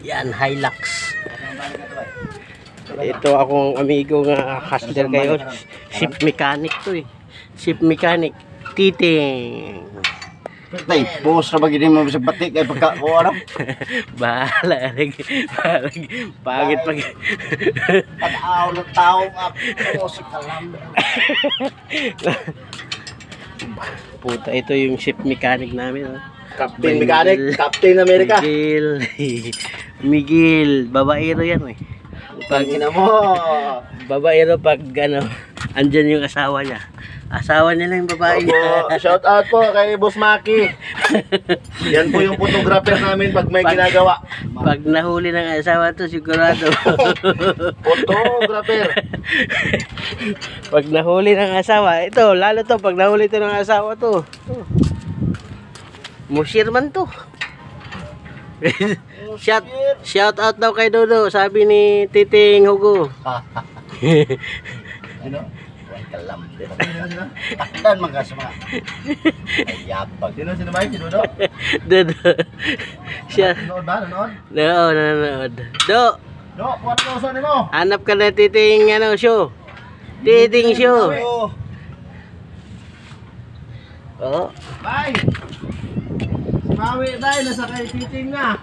Yan, Hilux. Ito akong amigo nga hustler kayo. Ship mechanic to eh. Ship mechanic. Titing. Tay, post na bagay mo sa batik ay pagka ko ano? Bahala. Pangit pag Pag-aw ng taong ako si kalam. Puta, ito yung ship mechanic namin. Oh. Captain Mechanic, Captain America. Miguel, babaero yan eh. Pag Ina mo. babaero pag ano, andyan yung asawa niya. Asawa niya lang yung babae. Opo, shout out po kay Boss Maki. Yan po yung photographer namin pag may ginagawa. Pag nahuli ng asawa to, sigurado. Photographer. Pag nahuli ng asawa, ito, lalo to, pag nahuli to ng asawa to. Musirman to. Shout out daw kay Dodo, sabi ni Titing Hugo. Ano? Kalam. Takdan mga sama. Ayabag. Sino ba si Dodo? Dodo. Siya. Nanood ba? Nanood? Nanood. Do. Do, kuha na uso nimo. Hanap ka na Titing ano, show. Titing show. Oh. Bye. Mawi dai nasa kay Titing na.